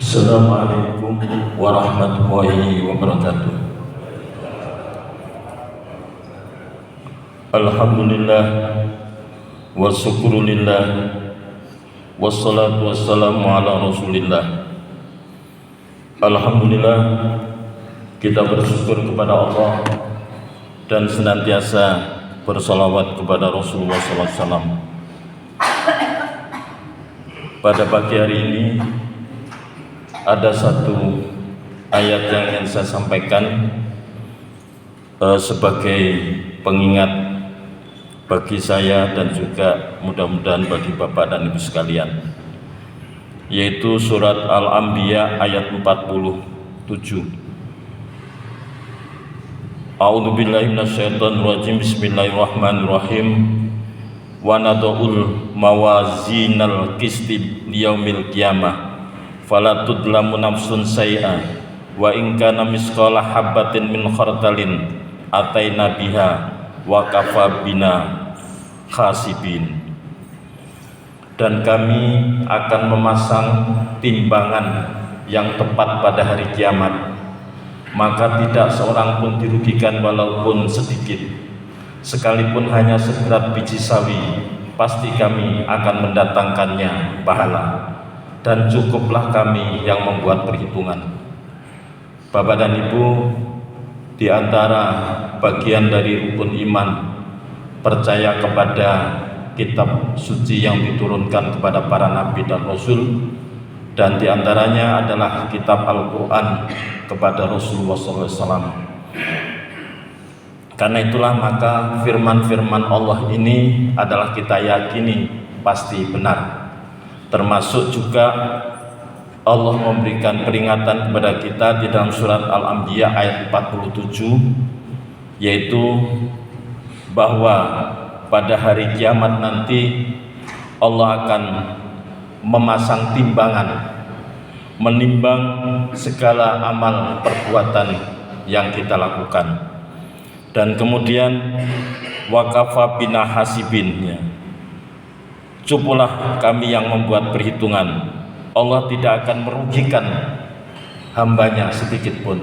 Assalamualaikum warahmatullahi wabarakatuh. Alhamdulillah wa syukurulillah wassalatu wassalamu ala rasulillah. Alhamdulillah, kita bersyukur kepada Allah dan senantiasa bersalawat kepada Rasulullah SAW. Pada pagi hari ini ada satu ayat yang ingin saya sampaikan sebagai pengingat bagi saya dan juga mudah-mudahan bagi Bapak dan Ibu sekalian, yaitu surat Al-Anbiya ayat 47. A'udzubillahi minasyaitonirrajim. Bismillahirrahmanirrahim. Wa nad'ul mawazinal qisti liyaumil qiyamah fala tudlamu nafsun syai'a wa in kana misqala habatin min khardalin ataina biha wa kafa bina khasibin. Dan kami akan memasang timbangan yang tepat pada hari kiamat, maka tidak seorang pun dirugikan walaupun sedikit, sekalipun hanya seberat biji sawi, pasti kami akan mendatangkannya pahala. Dan cukuplah kami yang membuat perhitungan. Bapak dan Ibu, di antara bagian dari rukun iman percaya kepada kitab suci yang diturunkan kepada para nabi dan rasul, dan di antaranya adalah kitab Al-Quran kepada Rasulullah SAW. Karena itulah maka firman-firman Allah ini adalah kita yakini pasti benar. Termasuk juga Allah memberikan peringatan kepada kita di dalam surat Al-Anbiya ayat 47, yaitu bahwa pada hari kiamat nanti Allah akan memasang timbangan, menimbang segala amal perbuatan yang kita lakukan. Dan kemudian wakafa bina hasibin, cukuplah kami yang membuat perhitungan. Allah tidak akan merugikan hambanya sedikit pun.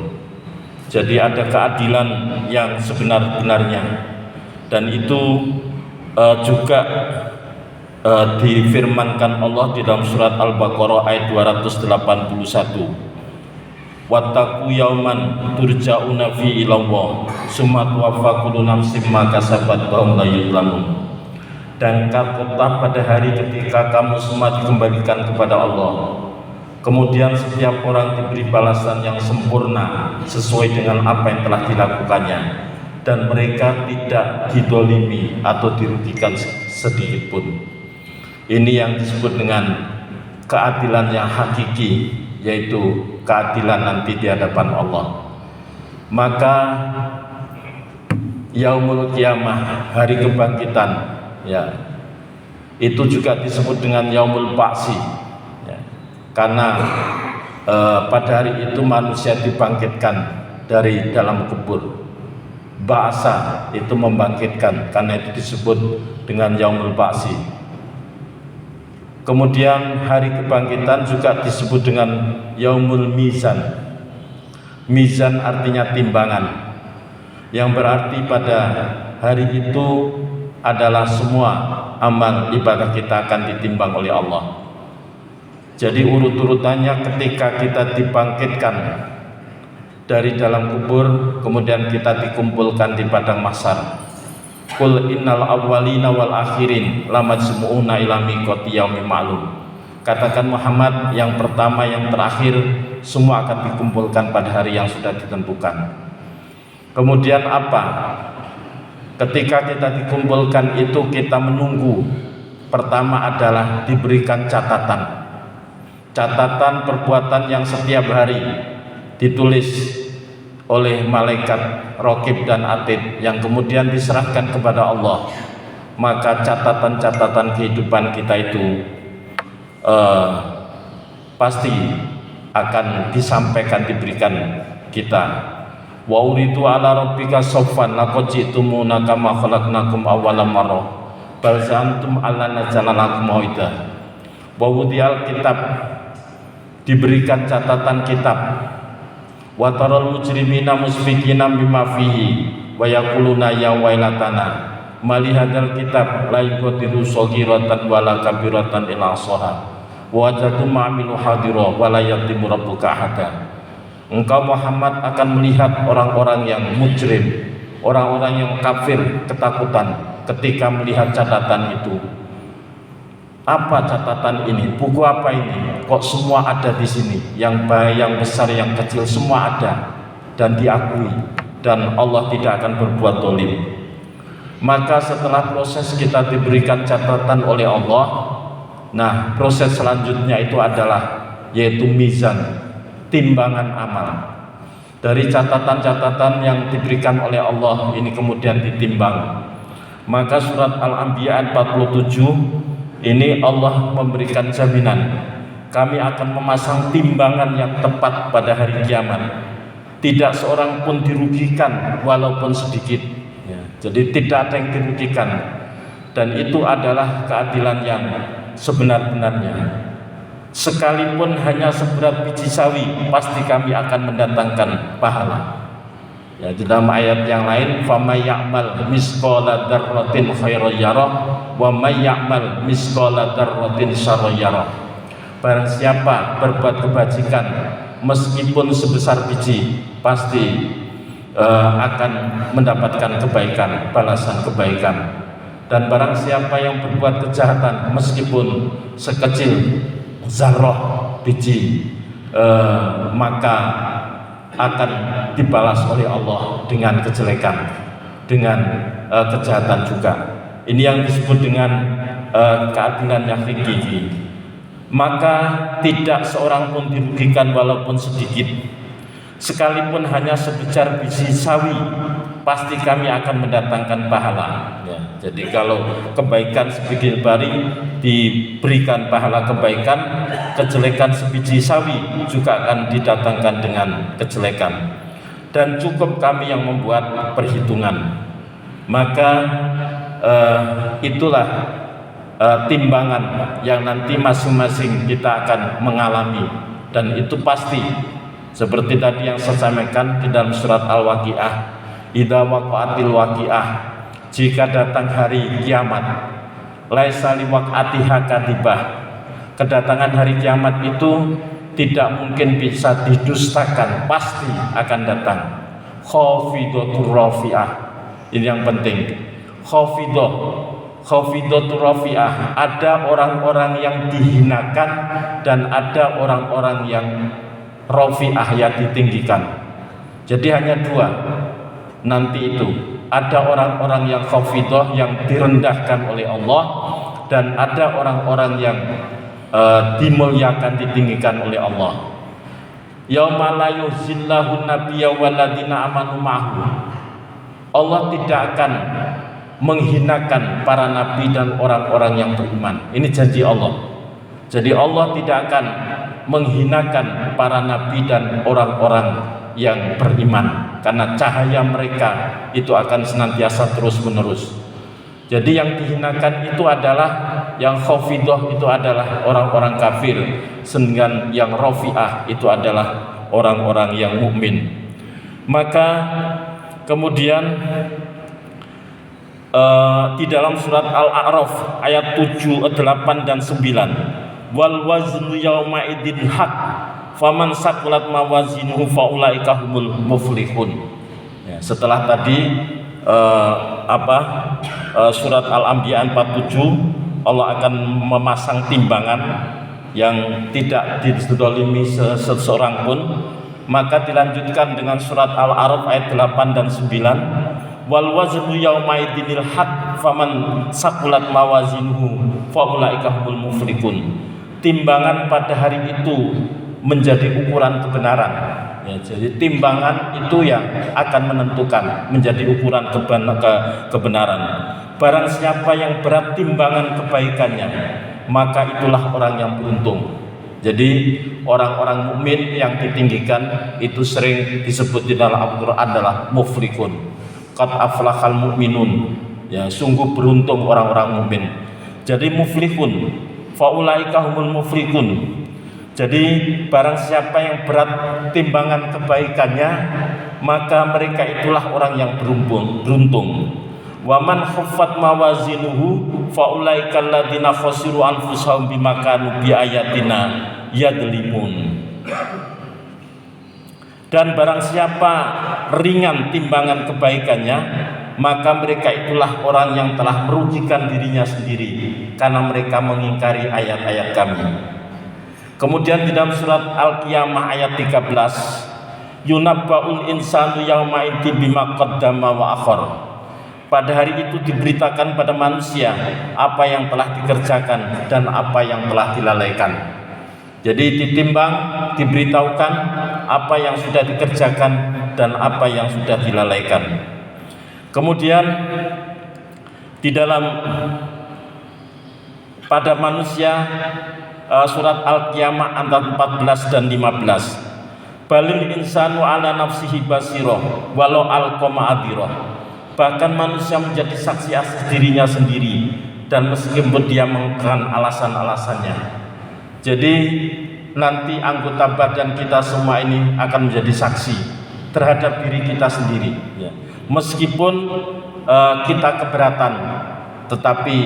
Jadi ada keadilan yang sebenar-benarnya, dan itu juga difirmankan Allah di dalam surat Al-Baqarah ayat 281. Wattaqu yauman turja'una fi ilallah summa tuwaffa kullu nafsin ma kasabat wa hum la yuzlamun. Dan takutlah pada hari ketika kamu semua dikembalikan kepada Allah, kemudian setiap orang diberi balasan yang sempurna sesuai dengan apa yang telah dilakukannya, dan mereka tidak didolimi atau dirugikan sedikit pun. Ini yang disebut dengan keadilan yang hakiki, yaitu keadilan nanti di hadapan Allah. Maka yaumul qiyamah, hari kebangkitan, itu juga disebut dengan yaumul ba'si, karena pada hari itu manusia dibangkitkan dari dalam kubur. Ba'sa itu membangkitkan, karena itu disebut dengan yaumul ba'si. Kemudian hari kebangkitan juga disebut dengan yaumul mizan. Mizan artinya timbangan, yang berarti pada hari itu adalah semua amal ibadah kita akan ditimbang oleh Allah. Jadi urut-urutannya ketika kita dibangkitkan dari dalam kubur, kemudian kita dikumpulkan di padang mahsyar. Qul innal awwalina wal akhirin lamajmu'una ila miqati yaumin ma'lum. Katakan Muhammad, yang pertama yang terakhir semua akan dikumpulkan pada hari yang sudah ditentukan. Kemudian apa? Ketika kita dikumpulkan itu kita menunggu. Pertama adalah diberikan catatan perbuatan yang setiap hari ditulis oleh malaikat Raqib dan Atid, yang kemudian diserahkan kepada Allah. Maka catatan-catatan kehidupan kita itu pasti akan disampaikan, diberikan kita. Wa uridu ala rabbika saffan laqad ji'tumuna kama khalaqnakum awwala marrah bal zantum alla najala lakum mau'idah. Wa wudiyal kitab diberikan catatan kitab. Wa taral mujrimina musfiqina mimma fihi wa yaquluna ya wailatana mali hadzal kitab la yughadiru shaghiratan wala kabiratan illa ahsaha wa wajadu ma'amilu hadira wa la yadhimu rabbuka ahada. Engkau Muhammad akan melihat orang-orang yang mujrim, orang-orang yang kafir ketakutan ketika melihat catatan itu. Apa catatan ini? Buku apa ini? Kok semua ada di sini? Yang baik, yang besar, yang kecil, semua ada dan diakui, dan Allah tidak akan berbuat zalim. Maka setelah proses kita diberikan catatan oleh Allah, nah proses selanjutnya itu adalah yaitu mizan, timbangan amal. Dari catatan-catatan yang diberikan oleh Allah ini kemudian ditimbang. Maka surat Al-Anbiya 47 ini Allah memberikan jaminan, kami akan memasang timbangan yang tepat pada hari kiamat. Tidak seorang pun dirugikan walaupun sedikit ya. Jadi tidak ada yang dirugikan, dan itu adalah keadilan yang sebenar-benarnya. Sekalipun hanya seberat biji sawi, pasti kami akan mendatangkan pahala. Ya, dalam ayat yang lain, "Famay ya'mal misqala dzarratin khairan yarah wa may ya'mal misqala dzarratin syarran yarah." Barang siapa berbuat kebajikan meskipun sebesar biji, pasti akan mendapatkan kebaikan, balasan kebaikan. Dan barang siapa yang berbuat kejahatan meskipun sekecil zarrah biji, maka akan dibalas oleh Allah dengan kejelekan, dengan kejahatan juga. Ini yang disebut dengan keadilan yang hakiki. Maka tidak seorang pun dirugikan walaupun sedikit. Sekalipun hanya sebesar biji sawi, pasti kami akan mendatangkan pahala ya. Jadi kalau kebaikan sebiji bari diberikan pahala kebaikan, kejelekan sebiji sawi juga akan didatangkan dengan kejelekan. Dan cukup kami yang membuat perhitungan. Maka itulah timbangan yang nanti masing-masing kita akan mengalami, dan itu pasti seperti tadi yang saya sampaikan di dalam surat Al-Waqiah, idza waqa'atil waqi'ah, jika datang hari kiamat, laisa liwaqa'atiha kadibah, kedatangan hari kiamat itu tidak mungkin bisa didustakan, pasti akan datang. Khafidatur rafi'ah, ini yang penting. Khafidatur rafi'ah, ada orang-orang yang dihinakan dan ada orang-orang yang rafi'ah, yang ditinggikan. Jadi hanya dua nanti itu, ada orang-orang yang khafidah, yang direndahkan oleh Allah, dan ada orang-orang yang dimuliakan, ditinggikan oleh Allah. Yauma la yuhzillahu nabiyya waladina amanu ma'hu, Allah tidak akan menghinakan para nabi dan orang-orang yang beriman. Ini janji Allah. Jadi Allah tidak akan menghinakan para nabi dan orang-orang yang beriman, karena cahaya mereka itu akan senantiasa terus menerus. Jadi yang dihinakan itu adalah, yang khafidah itu adalah orang-orang kafir, sedangkan yang rafi'ah itu adalah orang-orang yang mukmin. Maka kemudian di dalam surat Al-A'raf ayat 7, 8 dan 9, wal waznu yauma idin haq faman saqulat mawazinuhu faulaika humul muflihun. Ya, setelah tadi surat Al-Anbiya 47, Allah akan memasang timbangan yang tidak dizalimi seseorang pun. Maka dilanjutkan dengan surat Al-A'raf ayat 8 dan 9, wal waznu yauma idinil haq faman saqulat mawazinuhu faulaika humul muflihun. Timbangan pada hari itu menjadi ukuran kebenaran ya, jadi timbangan itu yang akan menentukan, menjadi ukuran kebenaran. Barang siapa yang berat timbangan kebaikannya, maka itulah orang yang beruntung. Jadi orang-orang mukmin yang ditinggikan itu sering disebut di dalam Al-Quran adalah muflihun. Qad aflahal mu'minun, ya sungguh beruntung orang-orang mukmin. Jadi muflihun, faulaika humul muflihun. Jadi barang siapa yang berat timbangan kebaikannya, maka mereka itulah orang yang beruntung. Wa man khaffat mawazinuhu faulaika alladziina khasiru anfusahum bima kanu biayatina yadlimun. Dan barang siapa ringan timbangan kebaikannya, maka mereka itulah orang yang telah merugikan dirinya sendiri karena mereka mengingkari ayat-ayat kami. Kemudian di dalam surat Al-Qiyamah ayat 13, yunabba'ul insanu yauma idin bima qaddama wa akhar. Pada hari itu diberitakan pada manusia apa yang telah dikerjakan dan apa yang telah dilalaikan. Jadi ditimbang, diberitahukan apa yang sudah dikerjakan dan apa yang sudah dilalaikan. Kemudian di dalam pada manusia surat Al-Qiyamah antara 14 dan 15, balil insanu ala nafsihi basiroh walau alqama adiroh. Bahkan manusia menjadi saksi atas dirinya sendiri dan meskipun dia mengungkapkan alasan-alasannya. Jadi nanti anggota badan kita semua ini akan menjadi saksi terhadap diri kita sendiri, ya. Meskipun kita keberatan, tetapi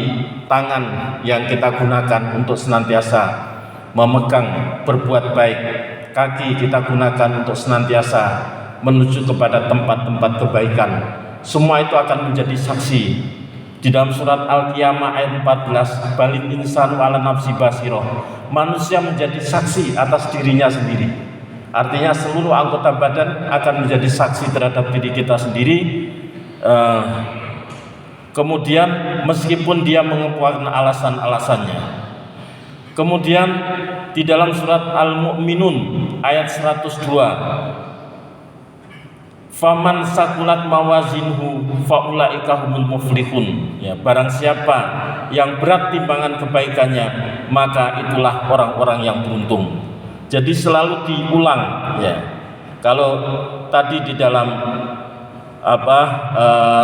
tangan yang kita gunakan untuk senantiasa memegang berbuat baik, kaki kita gunakan untuk senantiasa menuju kepada tempat-tempat kebaikan, semua itu akan menjadi saksi. Di dalam surat Al-Qiyamah ayat 14, balil insanu ala nafsi basiroh, manusia menjadi saksi atas dirinya sendiri. Artinya seluruh anggota badan akan menjadi saksi terhadap diri kita sendiri. Kemudian meskipun dia mengemukakan alasan-alasannya. Kemudian di dalam surat Al-Mu'minun ayat 102, faman sakulat mawazinhu faulaika humul muflihun. Ya, barang siapa yang berat timbangan kebaikannya, maka itulah orang-orang yang beruntung. Jadi selalu diulang, ya. Kalau tadi di dalam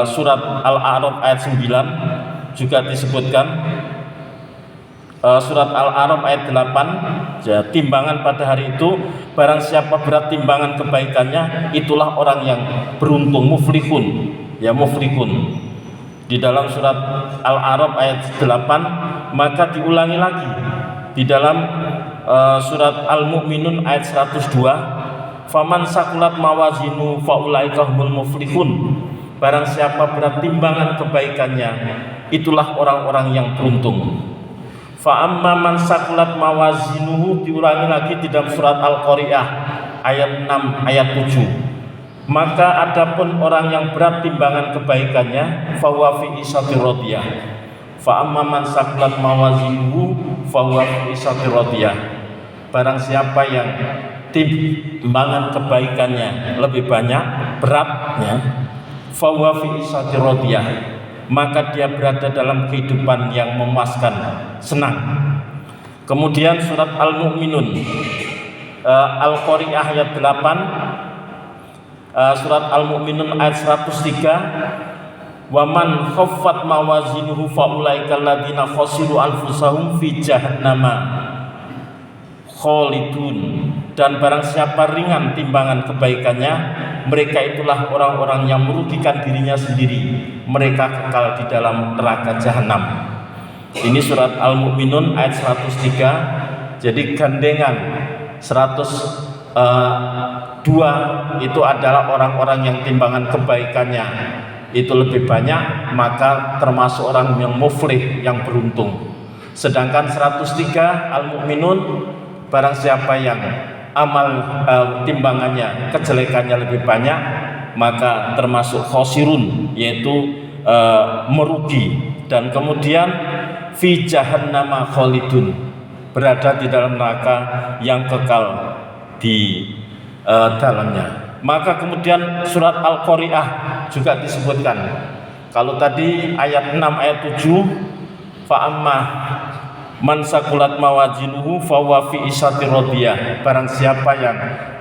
surat Al-A'raf ayat 9 juga disebutkan, surat Al-A'raf ayat 8, ya, timbangan pada hari itu barang siapa berat timbangan kebaikannya, itulah orang yang beruntung, muflihun, ya, muflihun. Di dalam surat Al-A'raf ayat 8, maka diulangi lagi di dalam surat Al-Mu'minun ayat 102, faman sakulat mawazinu faulaika humul muflihun. Barang siapa berat timbangan kebaikannya, itulah orang-orang yang beruntung. Fa amma man sakulat mawazinuhu, diulangi lagi di dalam surat Al-Qari'ah ayat 6 ayat 7. Maka adapun orang yang berat timbangan kebaikannya, fa huwa fi isatir radiyah. Fa amma man sakulat mawazinuhu fa huwa fi isatir radiyah. Barang siapa yang timbangan kebaikannya lebih banyak, beratnya, fa huwa fi isatir radiyah, maka dia berada dalam kehidupan yang memuaskan, senang. Kemudian surat Al-Mu'minun Al-Qari'ah ayat 8, surat Al-Mu'minun ayat 103, wa man khaffat mawazinuhu faulaika alladziina khasiru anfusahum fi jahannama khalidun. Dan barang siapa ringan timbangan kebaikannya, mereka itulah orang-orang yang merugikan dirinya sendiri, mereka kekal di dalam neraka jahanam. Ini surat Al-Mu'minun ayat 103. Jadi gandengan 102 itu adalah orang-orang yang timbangan kebaikannya itu lebih banyak, maka termasuk orang yang muflih, yang beruntung. Sedangkan 103 Al-Mu'minun, barang siapa yang amal timbangannya, kejelekannya lebih banyak, maka termasuk khosirun, yaitu merugi. Dan kemudian fi jahannama khalidun, berada di dalam neraka yang kekal di dalamnya. Maka kemudian surat Al-Qari'ah juga disebutkan. Kalau tadi ayat 6 ayat 7, fa amma man sakulat mawazinuhu fa huwa fi isatir radiyah. Barang siapa yang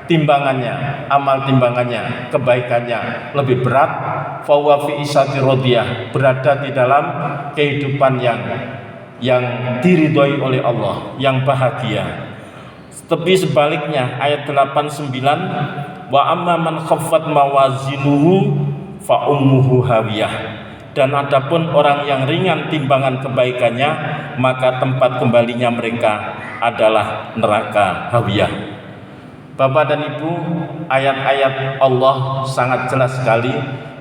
timbangannya, amal timbangannya, kebaikannya lebih berat, fa huwa fi isatir radiyah, berada di dalam kehidupan yang diridhoi oleh Allah, yang bahagia. Tapi sebaliknya ayat 89, wa amma man khaffat mawazinuhu fa ummuhu hawiyah. Dan adapun orang yang ringan timbangan kebaikannya, maka tempat kembalinya mereka adalah neraka hawiyah. Bapak dan Ibu, ayat-ayat Allah sangat jelas sekali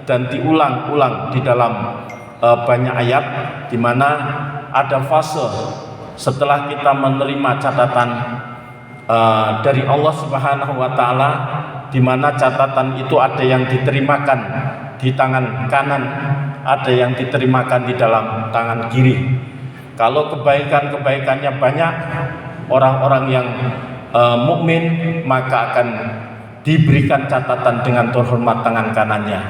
dan diulang-ulang di dalam banyak ayat, di mana ada fase setelah kita menerima catatan dari Allah Subhanahu wa taala, di mana catatan itu ada yang diterimakan di tangan kanan, ada yang diterimakan di dalam tangan kiri. Kalau kebaikan-kebaikannya banyak, orang-orang yang mukmin maka akan diberikan catatan dengan terhormat tangan kanannya.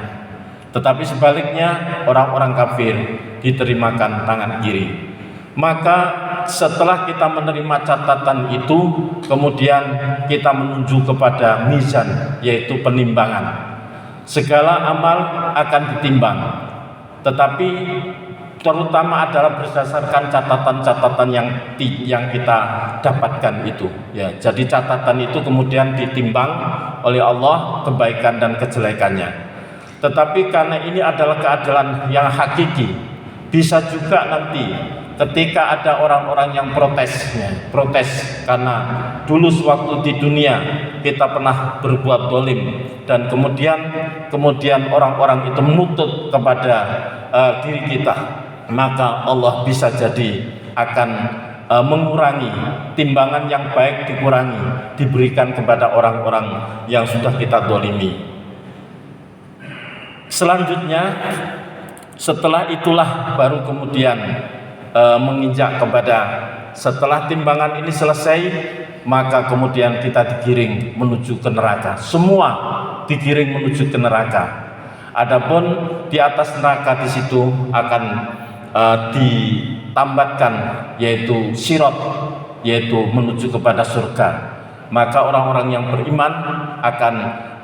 Tetapi sebaliknya, orang-orang kafir diterimakan tangan kiri. Maka setelah kita menerima catatan itu, kemudian kita menuju kepada mizan, yaitu penimbangan. Segala amal akan ditimbang, tetapi terutama adalah berdasarkan catatan-catatan yang kita dapatkan itu. Ya, jadi catatan itu kemudian ditimbang oleh Allah kebaikan dan kejelekannya. Tetapi karena ini adalah keadilan yang hakiki, bisa juga nanti ketika ada orang-orang yang protes karena dulu sewaktu di dunia kita pernah berbuat dolim, dan kemudian orang-orang itu menuntut kepada diri kita, maka Allah bisa jadi akan mengurangi timbangan yang baik, dikurangi, diberikan kepada orang-orang yang sudah kita dolimi. Selanjutnya, setelah itulah baru kemudian menginjak kepada, setelah timbangan ini selesai, maka kemudian kita digiring menuju ke neraka. Semua digiring menuju ke neraka. Adapun di atas neraka di situ akan ditambatkan yaitu sirat, yaitu menuju kepada surga. Maka orang-orang yang beriman akan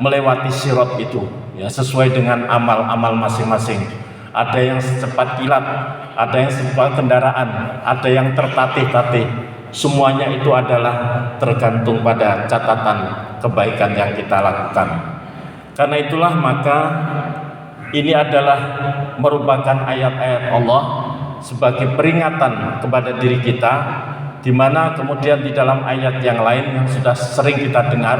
melewati sirat itu, ya, sesuai dengan amal-amal masing-masing. Ada yang secepat kilat, ada yang secepat kendaraan, ada yang tertatih-tatih. Semuanya itu adalah tergantung pada catatan kebaikan yang kita lakukan. Karena itulah maka ini adalah merupakan ayat-ayat Allah sebagai peringatan kepada diri kita, di mana kemudian di dalam ayat yang lain yang sudah sering kita dengar,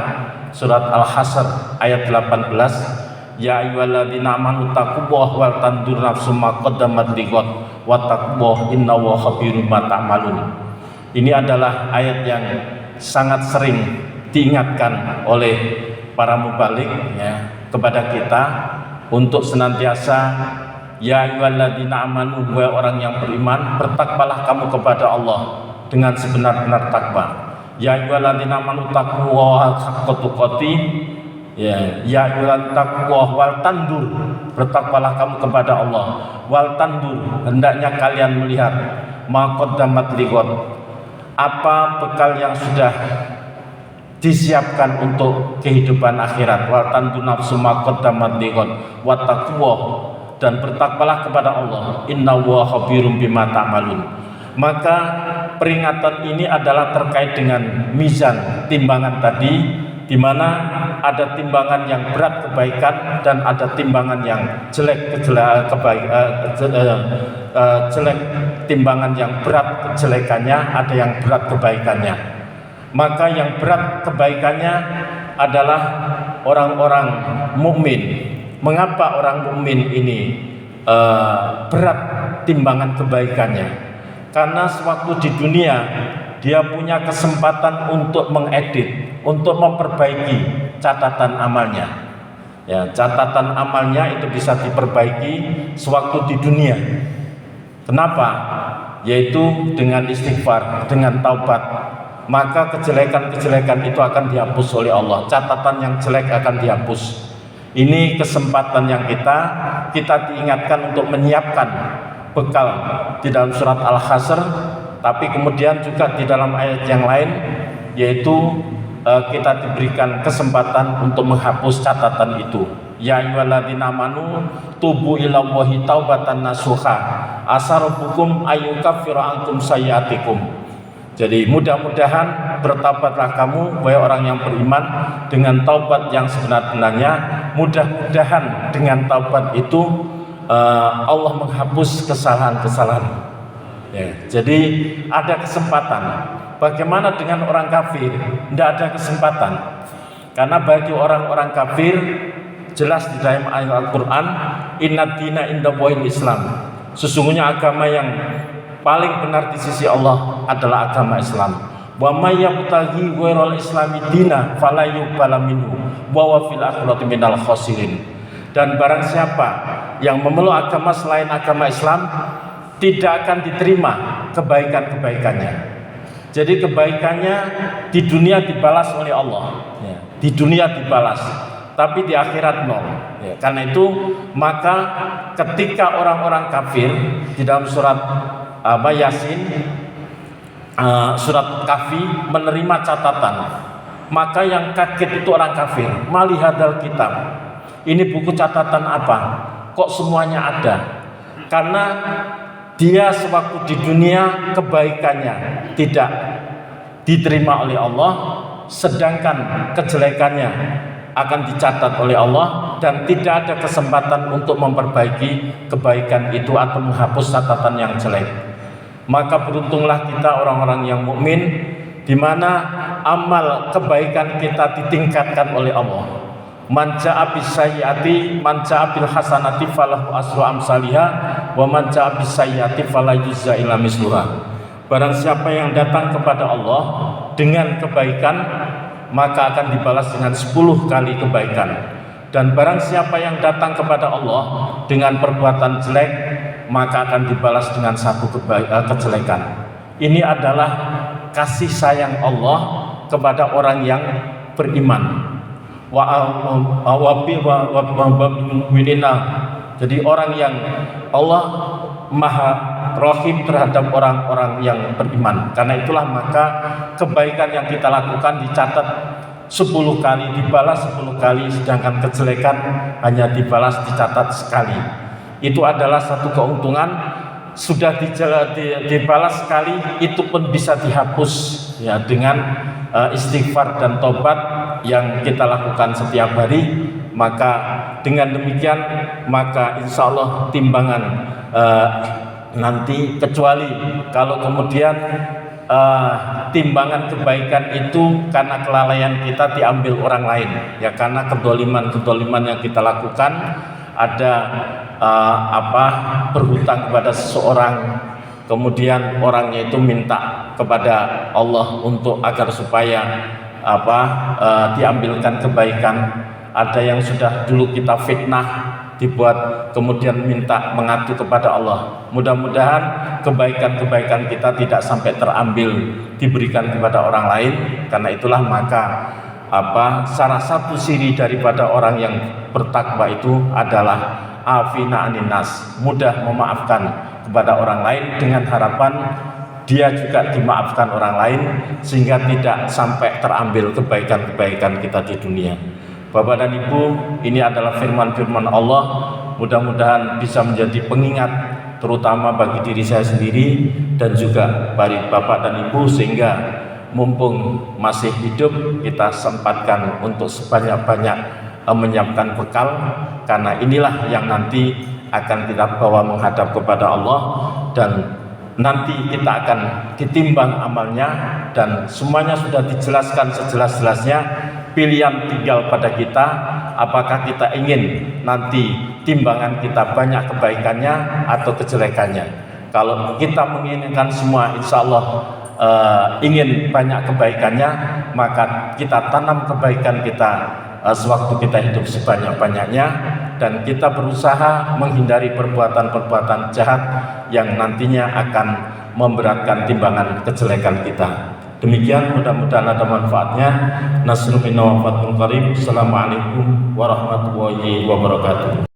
surat Al-Hasyr ayat 18, ya ayyuhalladzina amanu taqullaha wal tandur nafsum ma qaddamat lighad wattaqullaha innallaha khabirum bima ta'malun. Ini adalah ayat yang sangat sering diingatkan oleh para mubalik, ya, kepada kita untuk senantiasa, ya ayyuhalladzina amanu, wahai orang yang beriman, bertakwalah kamu kepada Allah dengan sebenar-benar takwa. Ya ayyuhalladzina amanu taqullaha haqqa tuqatih, ya ayyuhalladzina taqwa wal tandur, bertakwalah kamu kepada Allah, wal tandur, hendaknya kalian melihat ma qaddamat lighad, apa bekal yang sudah disiapkan untuk kehidupan akhirat. Wal tandur nafsu ma qaddamat lighad wattaqwa, dan bertakwalah kepada Allah, innallaha khabirum bima ta'malun. Maka peringatan ini adalah terkait dengan mizan, timbangan tadi, di mana ada timbangan yang berat kebaikan dan ada timbangan yang jelek timbangan yang berat kejelekannya, ada yang berat kebaikannya. Maka yang berat kebaikannya adalah orang-orang mukmin. Mengapa orang mukmin ini berat timbangan kebaikannya? Karena sewaktu di dunia dia punya kesempatan untuk mengedit, untuk memperbaiki catatan amalnya. Ya, catatan amalnya itu bisa diperbaiki sewaktu di dunia. Kenapa? Yaitu dengan istighfar, dengan taubat. Maka kejelekan-kejelekan itu akan dihapus oleh Allah. Catatan yang jelek akan dihapus. Ini kesempatan yang kita diingatkan untuk menyiapkan bekal di dalam surat Al-Hasyr, tapi kemudian juga di dalam ayat yang lain, yaitu kita diberikan kesempatan untuk menghapus catatan itu. Ya ayyuhalladzina amanu tubu ilallahi taubatan nasuha asarubukum ayyukaffiru ankum sayyi'atikum. Jadi mudah-mudahan bertaubatlah kamu wahai orang yang beriman dengan taubat yang sebenar-benarnya. Mudah-mudahan dengan taubat itu Allah menghapus kesalahan-kesalahan. Ya, jadi ada kesempatan. Bagaimana dengan orang kafir? Tidak ada kesempatan. Karena bagi orang-orang kafir jelas di dalam ayat Al-Quran, inna dina indallahil Islam. Sesungguhnya agama yang paling benar di sisi Allah adalah agama Islam. Wa may yabtaghi ghairal islami dina fala yuqbala minhu wa huwa fil akhirati minal khasirin. Dan barang siapa yang memeluk agama selain agama Islam, tidak akan diterima kebaikan-kebaikannya. Jadi kebaikannya di dunia dibalas oleh Allah, ya, di dunia dibalas, tapi di akhirat nol. Ya, karena itu maka ketika orang-orang kafir di dalam surat Yasin, surat Kahfi menerima catatan, maka yang kaget itu orang kafir. Malihadal kitab, ini buku catatan apa? Kok semuanya ada? Karena dia sewaktu di dunia kebaikannya tidak diterima oleh Allah, sedangkan kejelekannya akan dicatat oleh Allah, dan tidak ada kesempatan untuk memperbaiki kebaikan itu atau menghapus catatan yang jelek. Maka beruntunglah kita orang-orang yang mukmin, di mana amal kebaikan kita ditingkatkan oleh Allah. Man jaa bis sayyiati man jaa bil hasanati falahu asru amsalihha wa man jaa bis sayyiati fala yujza illa misluha. Barang siapa yang datang kepada Allah dengan kebaikan, maka akan dibalas dengan 10 kali kebaikan. Dan barang siapa yang datang kepada Allah dengan perbuatan jelek, maka akan dibalas dengan 1 kejelekan. Ini adalah kasih sayang Allah kepada orang yang beriman. Jadi orang yang Allah Maha Rahim terhadap orang-orang yang beriman. Karena itulah maka kebaikan yang kita lakukan dicatat 10 kali, dibalas 10 kali, sedangkan kejelekan hanya dibalas dicatat sekali. Itu adalah satu keuntungan. Sudah dibalas sekali, itu pun bisa dihapus ya dengan istighfar dan tobat yang kita lakukan setiap hari. Maka dengan demikian maka insya Allah timbangan nanti, kecuali kalau kemudian timbangan kebaikan itu karena kelalaian kita diambil orang lain, ya karena kedoliman yang kita lakukan, ada berhutang kepada seseorang, kemudian orangnya itu minta kepada Allah untuk agar supaya diambilkan kebaikan. Ada yang sudah dulu kita fitnah, dibuat kemudian minta mengadu kepada Allah. Mudah-mudahan kebaikan-kebaikan kita tidak sampai terambil, diberikan kepada orang lain. Karena itulah maka salah satu ciri daripada orang yang bertakwa itu adalah afina aninas, mudah memaafkan kepada orang lain dengan harapan dia juga dimaafkan orang lain, sehingga tidak sampai terambil kebaikan-kebaikan kita di dunia. Bapak dan Ibu, ini adalah firman-firman Allah. Mudah-mudahan bisa menjadi pengingat, terutama bagi diri saya sendiri dan juga bagi Bapak dan Ibu, sehingga mumpung masih hidup kita sempatkan untuk sebanyak-banyak menyiapkan bekal, karena inilah yang nanti akan kita bawa menghadap kepada Allah, dan nanti kita akan ditimbang amalnya, dan semuanya sudah dijelaskan sejelas-jelasnya. Pilihan tinggal pada kita, apakah kita ingin nanti timbangan kita banyak kebaikannya atau kejelekannya. Kalau kita menginginkan semua, insya Allah ingin banyak kebaikannya, maka kita tanam kebaikan kita sewaktu kita hidup sebanyak-banyaknya, dan kita berusaha menghindari perbuatan-perbuatan jahat yang nantinya akan memberatkan timbangan kejelekan kita. Demikian, mudah-mudahan ada manfaatnya. Nasrul minna wa fathul qarib. Assalamualaikum warahmatullahi wabarakatuh.